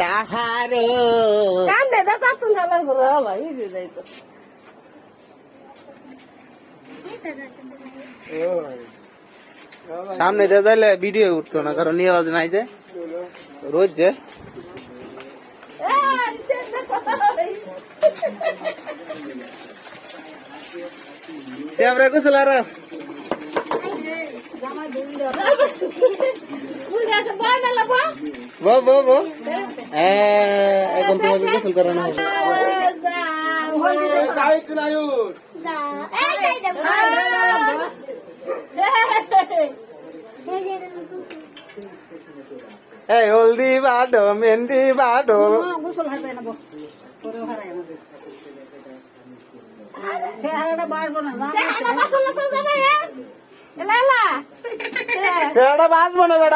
তাহারো সামনে দিলে ভিডিও উঠতো না, কারণ আওয়াজ নাই যে রোজ যে আমরা কুশল আর এখন তোমাকে গোসল করানো হবে। এই হলদি বাঁধো, মেহেন্দি বাঁধো, চেহারাটা বাঁচবো না বেটা।